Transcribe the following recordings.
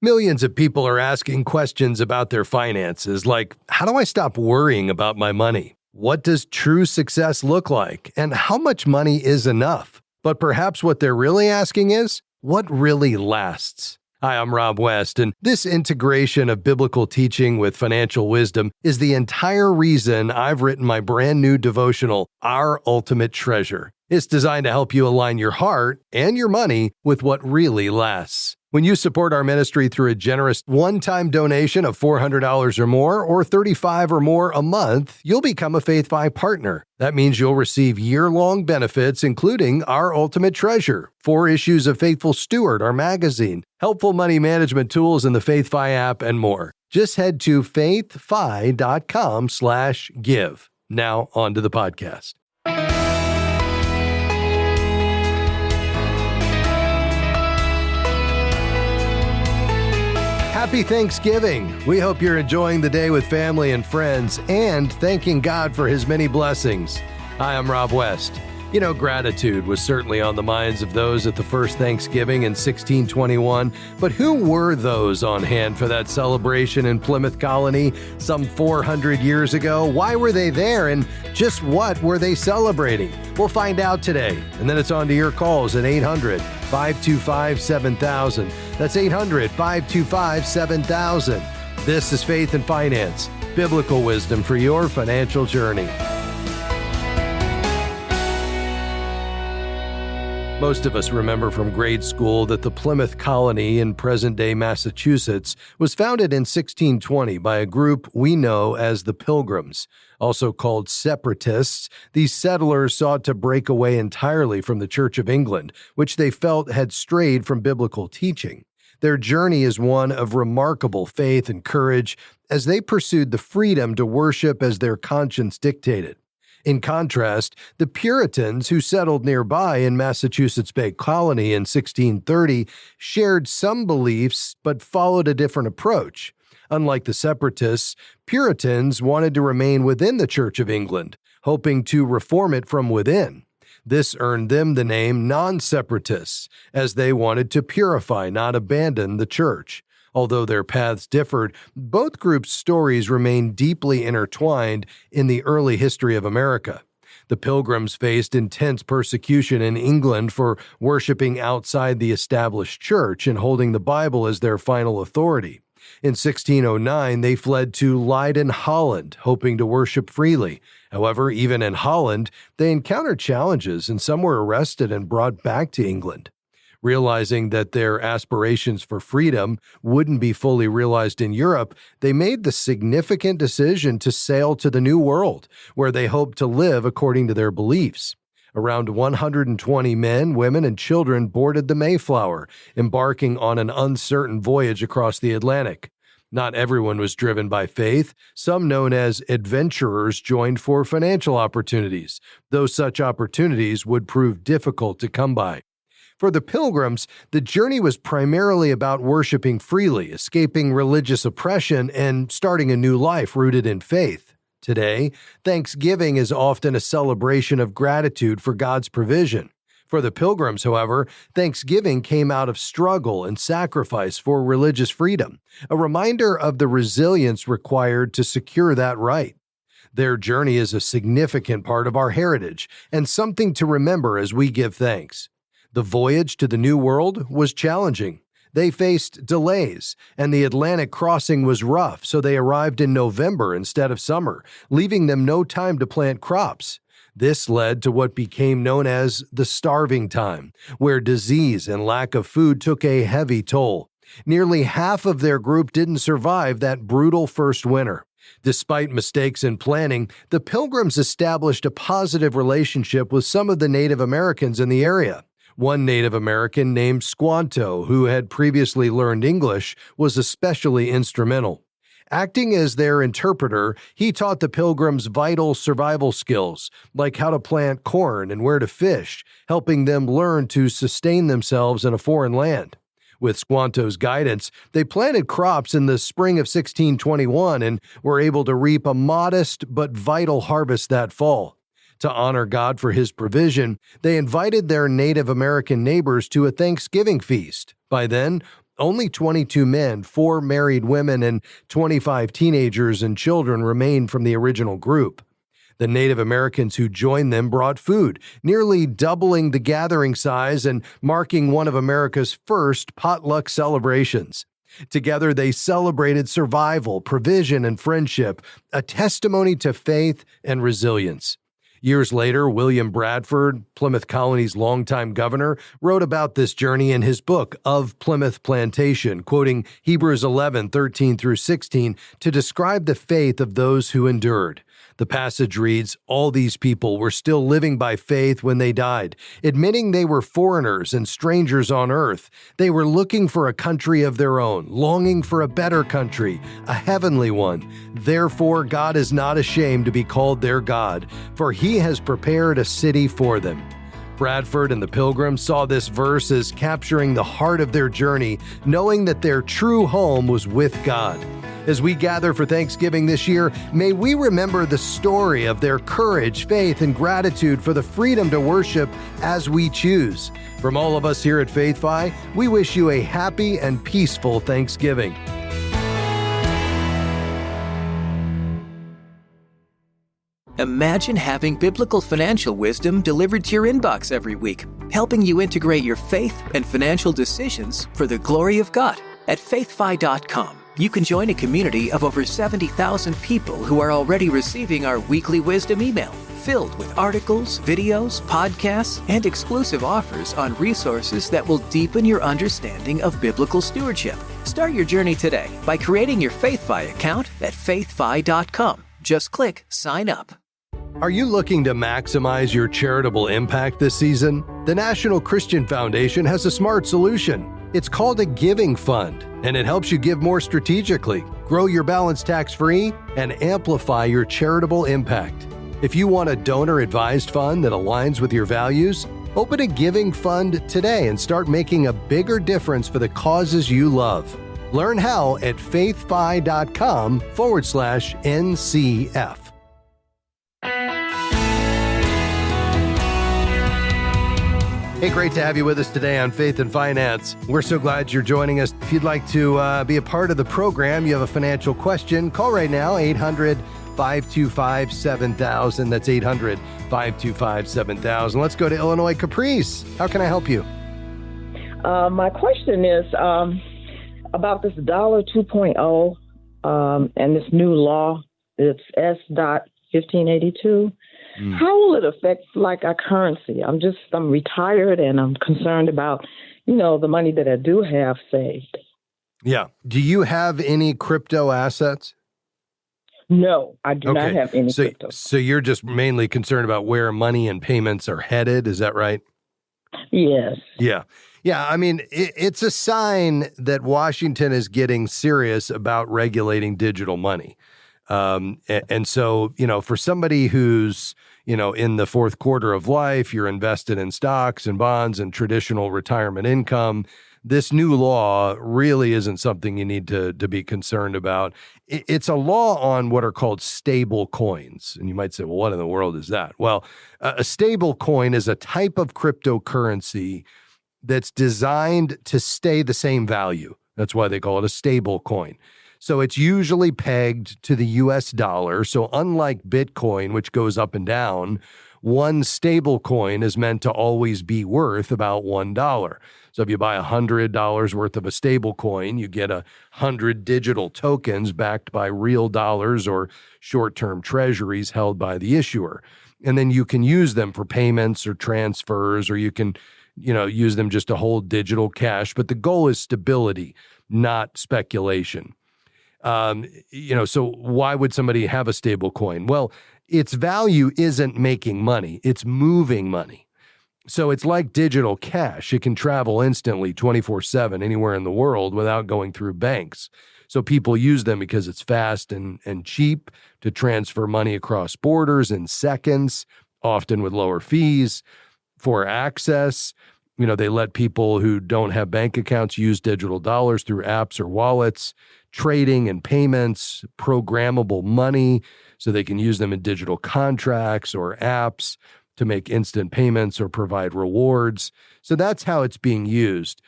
Millions of people are asking questions about their finances, like, how do I stop worrying about my money? What does true success look like? And how much money is enough? But perhaps what they're really asking is, what really lasts? Hi, I'm Rob West, and this integration of biblical teaching with financial wisdom is the entire reason I've written my brand new devotional, Our Ultimate Treasure. It's designed to help you align your heart and your money with what really lasts. When you support our ministry through a generous one-time donation of $400 or more, or $35 or more a month, you'll become a Faith Fi partner. That means you'll receive year-long benefits, including Our Ultimate Treasure, 4 issues of Faithful Steward, our magazine, helpful money management tools in the Faith Fi app, and more. Just head to faithfi.com/give. Now, on to the podcast. Happy Thanksgiving! We hope you're enjoying the day with family and friends and thanking God for His many blessings. Hi, I'm Rob West. You know, gratitude was certainly on the minds of those at the first Thanksgiving in 1621, but who were those on hand for that celebration in Plymouth Colony some 400 years ago? Why were they there, and just what were they celebrating? We'll find out today, and then it's on to your calls at 800-525-7000. That's 800-525-7000. This is Faith and Finance, biblical wisdom for your financial journey. Most of us remember from grade school that the Plymouth Colony in present-day Massachusetts was founded in 1620 by a group we know as the Pilgrims. Also called Separatists, these settlers sought to break away entirely from the Church of England, which they felt had strayed from biblical teaching. Their journey is one of remarkable faith and courage as they pursued the freedom to worship as their conscience dictated. In contrast, the Puritans, who settled nearby in Massachusetts Bay Colony in 1630, shared some beliefs but followed a different approach. Unlike the Separatists, Puritans wanted to remain within the Church of England, hoping to reform it from within. This earned them the name non-separatists, as they wanted to purify, not abandon, the church. Although their paths differed, both groups' stories remain deeply intertwined in the early history of America. The Pilgrims faced intense persecution in England for worshiping outside the established church and holding the Bible as their final authority. In 1609, they fled to Leiden, Holland, hoping to worship freely. However, even in Holland, they encountered challenges and some were arrested and brought back to England. Realizing that their aspirations for freedom wouldn't be fully realized in Europe, they made the significant decision to sail to the New World, where they hoped to live according to their beliefs. Around 120 men, women, and children boarded the Mayflower, embarking on an uncertain voyage across the Atlantic. Not everyone was driven by faith. Some, known as adventurers, joined for financial opportunities, though such opportunities would prove difficult to come by. For the Pilgrims, the journey was primarily about worshiping freely, escaping religious oppression, and starting a new life rooted in faith. Today, Thanksgiving is often a celebration of gratitude for God's provision. For the Pilgrims, however, Thanksgiving came out of struggle and sacrifice for religious freedom, a reminder of the resilience required to secure that right. Their journey is a significant part of our heritage and something to remember as we give thanks. The voyage to the New World was challenging. They faced delays, and the Atlantic crossing was rough, so they arrived in November instead of summer, leaving them no time to plant crops. This led to what became known as the starving time, where disease and lack of food took a heavy toll. Nearly half of their group didn't survive that brutal first winter. Despite mistakes in planning, the Pilgrims established a positive relationship with some of the Native Americans in the area. One Native American named Squanto, who had previously learned English, was especially instrumental. Acting as their interpreter, he taught the Pilgrims vital survival skills, like how to plant corn and where to fish, helping them learn to sustain themselves in a foreign land. With Squanto's guidance, they planted crops in the spring of 1621 and were able to reap a modest but vital harvest that fall. To honor God for His provision, they invited their Native American neighbors to a Thanksgiving feast. By then, Only 22 men, 4 married women, and 25 teenagers and children remained from the original group. The Native Americans who joined them brought food, nearly doubling the gathering size and marking one of America's first potluck celebrations. Together, they celebrated survival, provision, and friendship, a testimony to faith and resilience. Years later, William Bradford, Plymouth Colony's longtime governor, wrote about this journey in his book, Of Plymouth Plantation, quoting Hebrews 11:13 through 16 to describe the faith of those who endured. The passage reads, "All these people were still living by faith when they died, admitting they were foreigners and strangers on earth. They were looking for a country of their own, longing for a better country, a heavenly one. Therefore, God is not ashamed to be called their God, for he has prepared a city for them." Bradford and the Pilgrims saw this verse as capturing the heart of their journey, knowing that their true home was with God. As we gather for Thanksgiving this year, may we remember the story of their courage, faith, and gratitude for the freedom to worship as we choose. From all of us here at FaithFi, we wish you a happy and peaceful Thanksgiving. Imagine having biblical financial wisdom delivered to your inbox every week, helping you integrate your faith and financial decisions for the glory of God. At faithfi.com, you can join a community of over 70,000 people who are already receiving our weekly wisdom email, filled with articles, videos, podcasts, and exclusive offers on resources that will deepen your understanding of biblical stewardship. Start your journey today by creating your FaithFi account at faithfi.com. Just click Sign Up. Are you looking to maximize your charitable impact this season? The National Christian Foundation has a smart solution. It's called a giving fund, and it helps you give more strategically, grow your balance tax-free, and amplify your charitable impact. If you want a donor-advised fund that aligns with your values, open a giving fund today and start making a bigger difference for the causes you love. Learn how at faithfi.com/NCF. Hey, great to have you with us today on Faith and Finance. We're so glad you're joining us. If you'd like to be a part of the program, you have a financial question, call right now, 800-525-7000. That's 800-525-7000. Let's go to Illinois. Caprice, how can I help you? My question is about this dollar 2.0 and this new law. It's S.1582. How will it affect like our currency? I'm retired and I'm concerned about, the money that I do have saved. Yeah. Do you have any crypto assets? No, I do not have any crypto. So you're just mainly concerned about where money and payments are headed. Is that right? Yes. Yeah. Yeah. I mean, it's a sign that Washington is getting serious about regulating digital money. And so, for somebody who's, in the fourth quarter of life, you're invested in stocks and bonds and traditional retirement income, this new law really isn't something you need to be concerned about. It's a law on what are called stable coins. And you might say, well, what in the world is that? Well, a stable coin is a type of cryptocurrency that's designed to stay the same value. That's why they call it a stable coin. So it's usually pegged to the US dollar. So unlike Bitcoin, which goes up and down, one stable coin is meant to always be worth about $1. So if you buy $100 worth of a stable coin, you get 100 digital tokens backed by real dollars or short-term treasuries held by the issuer. And then you can use them for payments or transfers, or you can, use them just to hold digital cash. But the goal is stability, not speculation. So why would somebody have a stable coin? Well, its value isn't making money. It's moving money. So it's like digital cash. It can travel instantly 24/7 anywhere in the world without going through banks. So people use them because it's fast and cheap to transfer money across borders in seconds, often with lower fees. For access, they let people who don't have bank accounts use digital dollars through apps or wallets. Trading and payments, programmable money, so they can use them in digital contracts or apps to make instant payments or provide rewards. So that's how it's being used.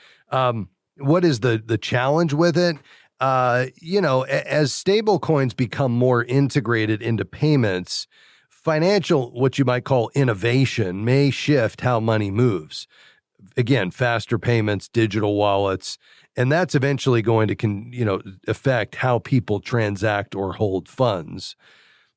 what is the challenge with it? As stable coins become more integrated into payments, financial, what you might call innovation, may shift how money moves. Again, faster payments, digital wallets, and that's eventually going to affect how people transact or hold funds.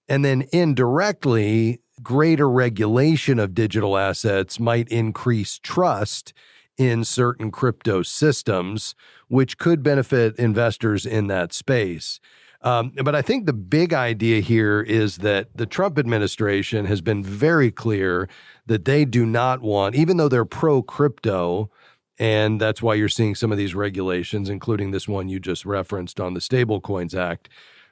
And then indirectly, greater regulation of digital assets might increase trust in certain crypto systems, which could benefit investors in that space. But I think the big idea here is that the Trump administration has been very clear that they do not want, even though they're pro-crypto, and that's why you're seeing some of these regulations, including this one you just referenced on the Stablecoins Act,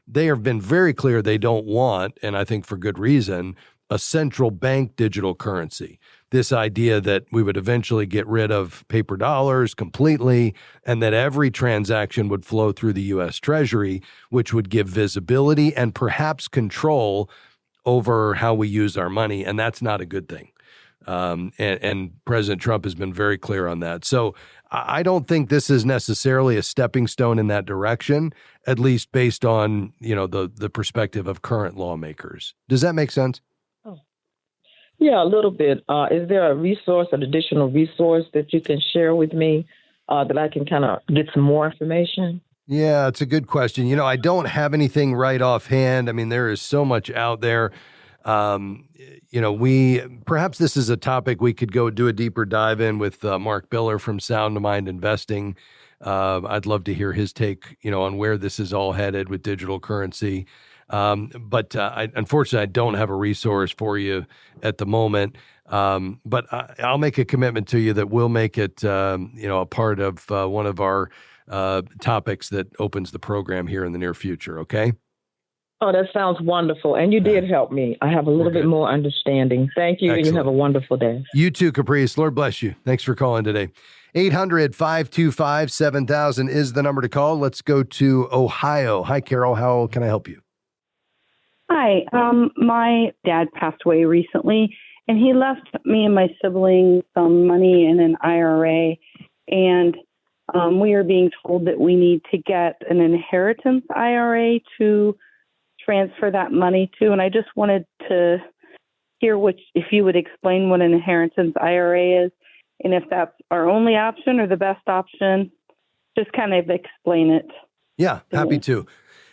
they have been very clear they don't want, and I think for good reason, a central bank digital currency. This idea that we would eventually get rid of paper dollars completely and that every transaction would flow through the U.S. Treasury, which would give visibility and perhaps control over how we use our money. And that's not a good thing. And President Trump has been very clear on that. So I don't think this is necessarily a stepping stone in that direction, at least based on, the perspective of current lawmakers. Does that make sense? Yeah, a little bit. Is there a resource, an additional resource that you can share with me that I can kind of get some more information? Yeah, it's a good question. I don't have anything right offhand. I mean, there is so much out there. Perhaps this is a topic we could go do a deeper dive in with Mark Biller from Sound Mind Investing. I'd love to hear his take, on where this is all headed with digital currency. But unfortunately, I don't have a resource for you at the moment. But I'll make a commitment to you that we'll make it, a part of one of our topics that opens the program here in the near future. Okay. Oh, that sounds wonderful. And you did help me. I have a little bit more understanding. Thank you. Excellent. And you have a wonderful day. You too, Caprice. Lord bless you. Thanks for calling today. 800-525-7000 is the number to call. Let's go to Ohio. Hi, Carol. How can I help you? Hi. My dad passed away recently, and he left me and my siblings some money in an IRA, and we are being told that we need to get an inheritance IRA to transfer that money to. And I just wanted to hear if you would explain what an inheritance IRA is, and if that's our only option or the best option. Just kind of explain it. Yeah, happy to.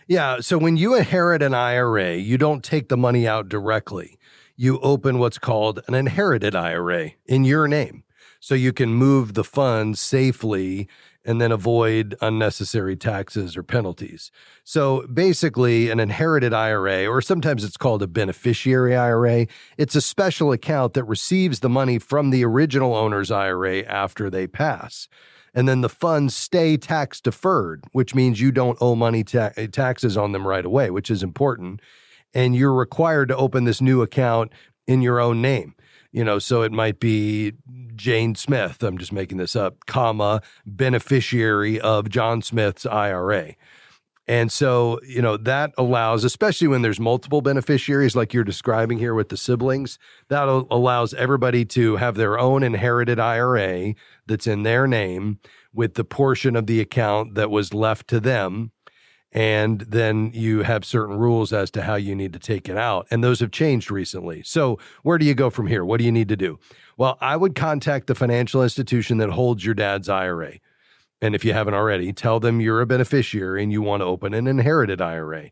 Yeah, so when you inherit an IRA, you don't take the money out directly. You open what's called an inherited IRA in your name, so you can move the funds safely and then avoid unnecessary taxes or penalties. So basically, an inherited IRA, or sometimes it's called a beneficiary IRA, it's a special account that receives the money from the original owner's IRA after they pass. And then the funds stay tax deferred, which means you don't owe money taxes on them right away, which is important. And you're required to open this new account in your own name. So it might be Jane Smith, I'm just making this up, beneficiary of John Smith's IRA. And so, that allows, especially when there's multiple beneficiaries like you're describing here with the siblings, that allows everybody to have their own inherited IRA that's in their name with the portion of the account that was left to them. And then you have certain rules as to how you need to take it out. And those have changed recently. So where do you go from here? What do you need to do? Well, I would contact the financial institution that holds your dad's IRA. And if you haven't already, tell them you're a beneficiary and you want to open an inherited IRA.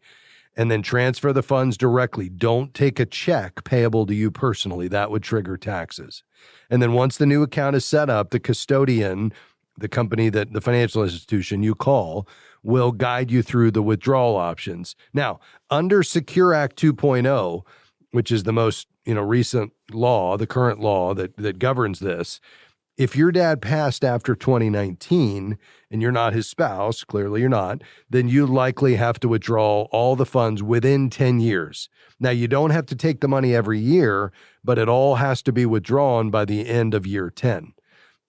And then transfer the funds directly. Don't take a check payable to you personally. That would trigger taxes. And then once the new account is set up, the custodian, the company that the financial institution you call, will guide you through the withdrawal options. Now, under Secure Act 2.0, which is the most recent law, the current law that governs this, if your dad passed after 2019 and you're not his spouse, clearly you're not, then you likely have to withdraw all the funds within 10 years. Now, you don't have to take the money every year, but it all has to be withdrawn by the end of year 10.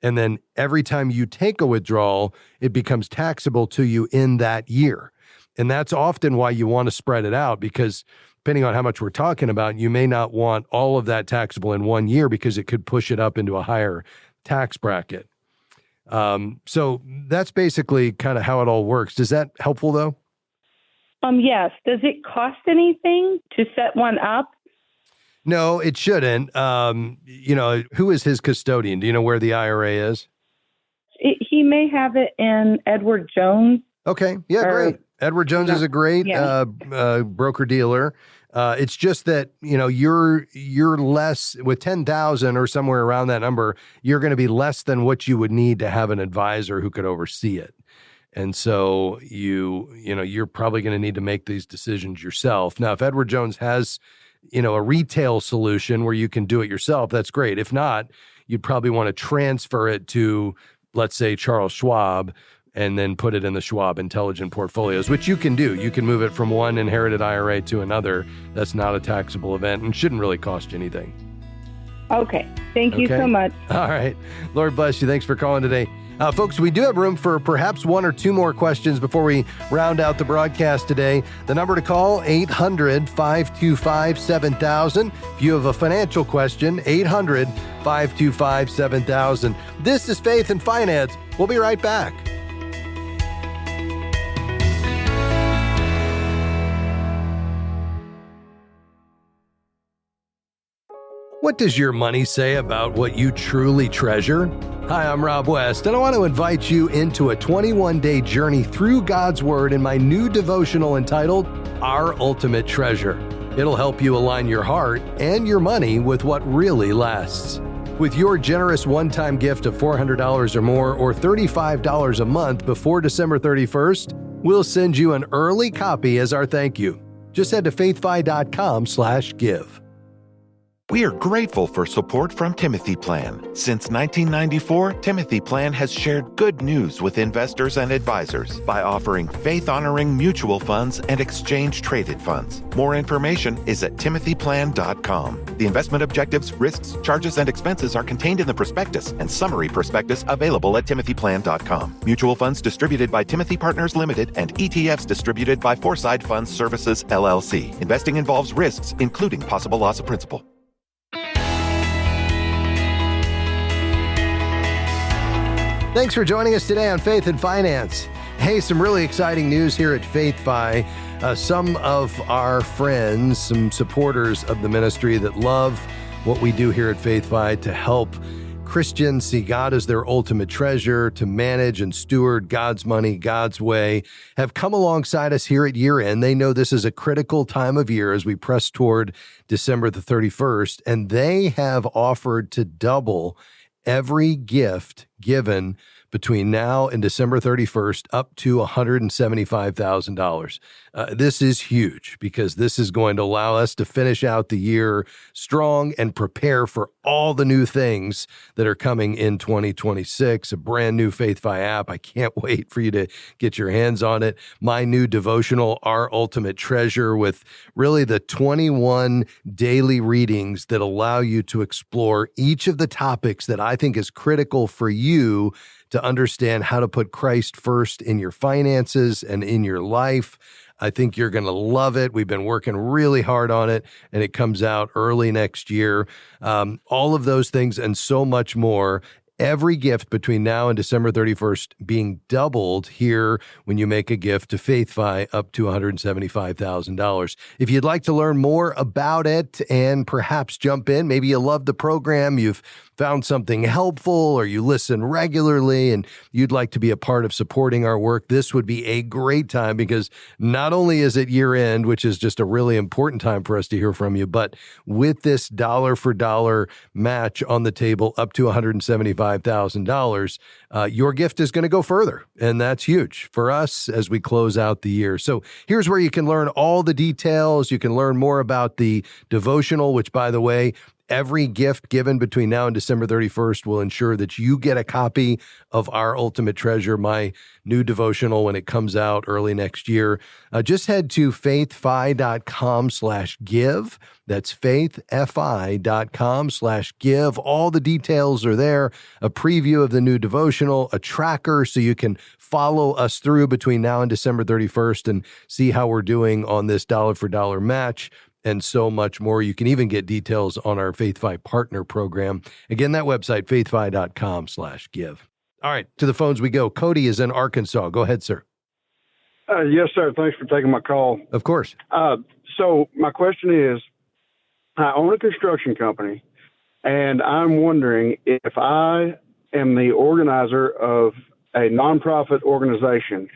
And then every time you take a withdrawal, it becomes taxable to you in that year. And that's often why you want to spread it out, because depending on how much we're talking about, you may not want all of that taxable in one year because it could push it up into a higher tax bracket. So that's basically kind of how it all works. Is that helpful, though? Yes. Does it cost anything to set one up? No, it shouldn't. Who is his custodian? Do you know where the IRA is? He may have it in Edward Jones. Okay. Yeah, great. Edward Jones is a great broker dealer. It's just that, you're less with 10,000 or somewhere around that number, you're going to be less than what you would need to have an advisor who could oversee it. And so you're probably going to need to make these decisions yourself. Now, if Edward Jones has, a retail solution where you can do it yourself, that's great. If not, you'd probably want to transfer it to, let's say, Charles Schwab, and then put it in the Schwab Intelligent Portfolios, which you can do. You can move it from one inherited IRA to another. That's not a taxable event and shouldn't really cost you anything. Okay. Thank you so much. All right. Lord bless you. Thanks for calling today. Folks, we do have room for perhaps one or two more questions before we round out the broadcast today. The number to call, 800-525-7000. If you have a financial question, 800-525-7000. This is Faith and Finance. We'll be right back. What does your money say about what you truly treasure? Hi, I'm Rob West, and I want to invite you into a 21-day journey through God's Word in my new devotional entitled, Our Ultimate Treasure. It'll help you align your heart and your money with what really lasts. With your generous one-time gift of $400 or more, or $35 a month before December 31st, we'll send you an early copy as our thank you. Just head to faithfi.com/give. We are grateful for support from Timothy Plan. Since 1994, Timothy Plan has shared good news with investors and advisors by offering faith-honoring mutual funds and exchange-traded funds. More information is at timothyplan.com. The investment objectives, risks, charges, and expenses are contained in the prospectus and summary prospectus available at timothyplan.com. Mutual funds distributed by Timothy Partners Limited and ETFs distributed by Foreside Funds Services, LLC. Investing involves risks, including possible loss of principal. Thanks for joining us today on Faith and Finance. Hey, some really exciting news here at FaithFi. Some of our friends, some supporters of the ministry that love what we do here at FaithFi to help Christians see God as their ultimate treasure, to manage and steward God's money God's way, have come alongside us here at year end. They know this is a critical time of year as we press toward December the 31st, and they have offered to double every gift given between now and December 31st up to $175,000. This is huge because this is going to allow us to finish out the year strong and prepare for all the new things that are coming in 2026. A brand new FaithFi app. I can't wait for you to get your hands on it. My new devotional, Our Ultimate Treasure, with really the 21 daily readings that allow you to explore each of the topics that I think is critical for you to understand how to put Christ first in your finances and in your life. I think you're going to love it. We've been working really hard on it, and it comes out early next year. All of those things and so much more. Every gift between now and December 31st being doubled here when you make a gift to FaithFi up to $175,000. If you'd like to learn more about it and perhaps jump in, maybe you love the program, you've found something helpful, or you listen regularly and you'd like to be a part of supporting our work, this would be a great time because not only is it year end, which is just a really important time for us to hear from you, but with this dollar for dollar match on the table up to $175,000, your gift is going to go further. And that's huge for us as we close out the year. So here's where you can learn all the details. You can learn more about the devotional, which, by the way, every gift given between now and December 31st will ensure that you get a copy of Our Ultimate Treasure, my new devotional, when it comes out early next year. Just head to faithfi.com/give. That's faithfi.com/give. All the details are there. A preview of the new devotional, a tracker so you can follow us through between now and December 31st and see how we're doing on this dollar for dollar match, and so much more. You can even get details on our FaithFi Partner Program. Again, that website, faithfi.com/give. All right, to the phones we go. Cody is in Arkansas. Go ahead, sir. Yes, sir. Thanks for taking my call. Of course. So my question is, I own a construction company, and I'm wondering if I am the organizer of a nonprofit organization,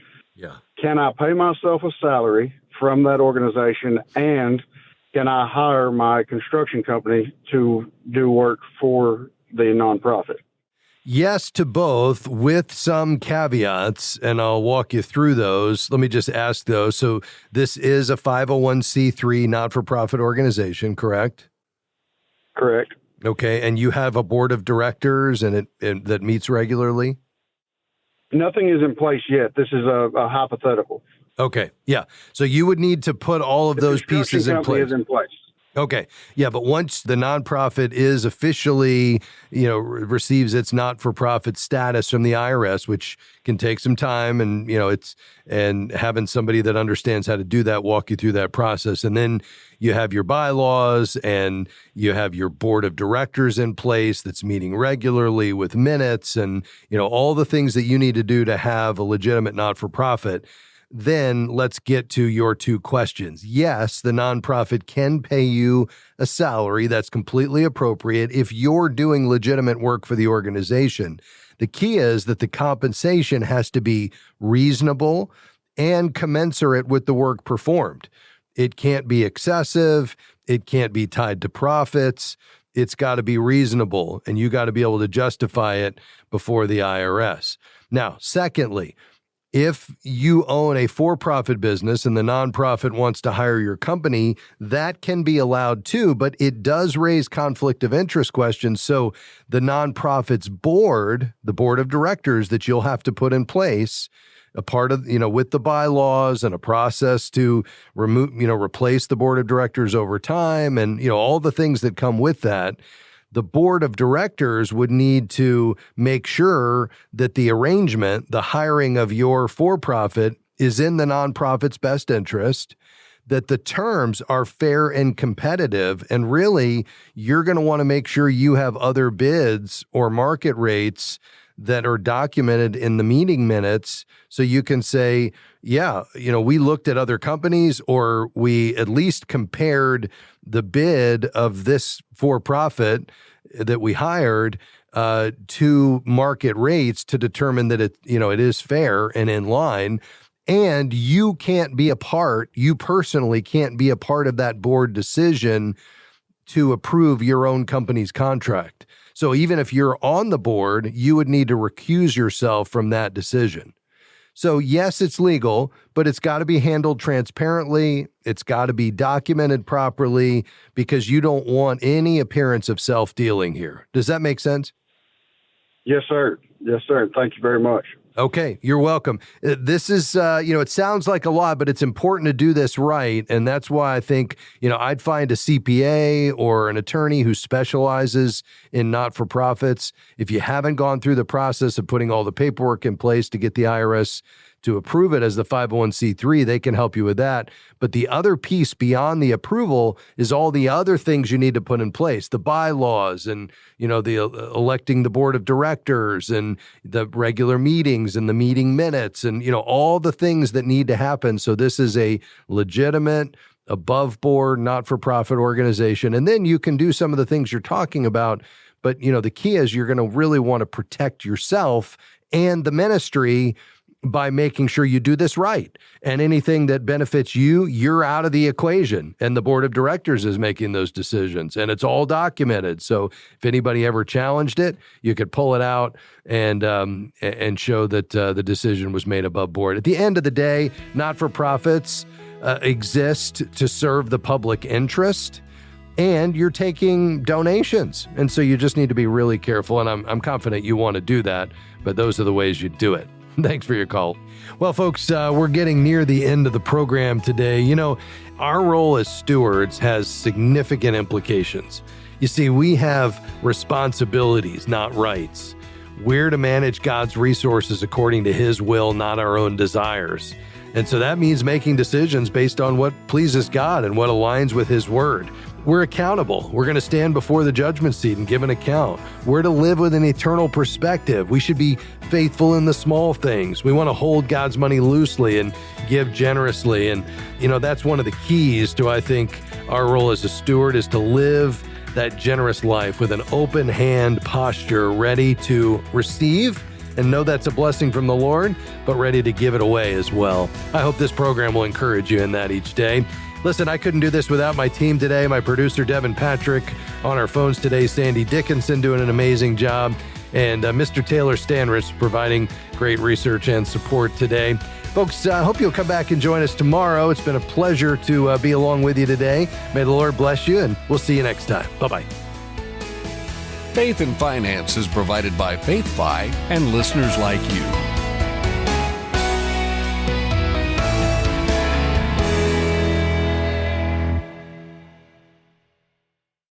can I pay myself a salary from that organization, and can I hire my construction company to do work for the nonprofit? Yes to both, with some caveats, and I'll walk you through those. Let me just ask those. So this is a 501c3 not-for-profit organization, correct? Correct. Okay, and you have a board of directors and that meets regularly? Nothing is in place yet. This is a hypothetical. Okay, yeah. So you would need to put all of those pieces in place. Is in place. Okay. Yeah, but once the nonprofit is officially, receives its not-for-profit status from the IRS, which can take some time, and and having somebody that understands how to do that walk you through that process, and then you have your bylaws and you have your board of directors in place that's meeting regularly with minutes and all the things that you need to do to have a legitimate not-for-profit. Then let's get to your two questions. Yes, the nonprofit can pay you a salary that's completely appropriate if you're doing legitimate work for the organization. The key is that the compensation has to be reasonable and commensurate with the work performed. It can't be excessive. It can't be tied to profits. It's got to be reasonable, and you got to be able to justify it before the IRS. Now, secondly, if you own a for-profit business and the nonprofit wants to hire your company, that can be allowed too, but it does raise conflict of interest questions. So the nonprofit's board, the board of directors that you'll have to put in place, a part of, with the bylaws and a process to replace the board of directors over time and, all the things that come with that. The board of directors would need to make sure that the arrangement, the hiring of your for-profit, is in the nonprofit's best interest, that the terms are fair and competitive, and really, you're going to want to make sure you have other bids or market rates that are documented in the meeting minutes so you can say, we looked at other companies, or we at least compared the bid of this for-profit that we hired to market rates to determine that it is fair and in line. And you personally can't be a part of that board decision to approve your own company's contract. So even if you're on the board, you would need to recuse yourself from that decision. So yes, it's legal, but it's got to be handled transparently. It's got to be documented properly, because you don't want any appearance of self-dealing here. Does that make sense? Yes, sir. Yes, sir. Thank you very much. Okay, you're welcome. This is, it sounds like a lot, but it's important to do this right. And that's why I think, I'd find a CPA or an attorney who specializes in not-for-profits. If you haven't gone through the process of putting all the paperwork in place to get the IRS to approve it as the 501c3, they can help you with that. But the other piece beyond the approval is all the other things you need to put in place, the bylaws and, the electing the board of directors and the regular meetings and the meeting minutes and, all the things that need to happen. So this is a legitimate, above board, not-for-profit organization. And then you can do some of the things you're talking about. But, the key is you're going to really want to protect yourself and the ministry by making sure you do this right. And anything that benefits you, you're out of the equation. And the board of directors is making those decisions. And it's all documented. So if anybody ever challenged it, you could pull it out and show that the decision was made above board. At the end of the day, not-for-profits exist to serve the public interest. And you're taking donations. And so you just need to be really careful. And I'm confident you want to do that. But those are the ways you do it. Thanks for your call. Well, folks, we're getting near the end of the program today. Our role as stewards has significant implications. You see, we have responsibilities, not rights. We're to manage God's resources according to His will, not our own desires. And so that means making decisions based on what pleases God and what aligns with His word. we're accountable. We're going to stand before the judgment seat and give an account. We're to live with an eternal perspective. We should be faithful in the small things. We want to hold God's money loosely and give generously. And, that's one of the keys to, I think, our role as a steward is to live that generous life with an open hand posture, ready to receive and know that's a blessing from the Lord, but ready to give it away as well. I hope this program will encourage you in that each day. Listen, I couldn't do this without my team today. My producer, Devin Patrick, on our phones today, Sandy Dickinson doing an amazing job, and Mr. Taylor Stanrich providing great research and support today. Folks, I hope you'll come back and join us tomorrow. It's been a pleasure to be along with you today. May the Lord bless you, and we'll see you next time. Bye-bye. Faith and Finance is provided by FaithFi and listeners like you.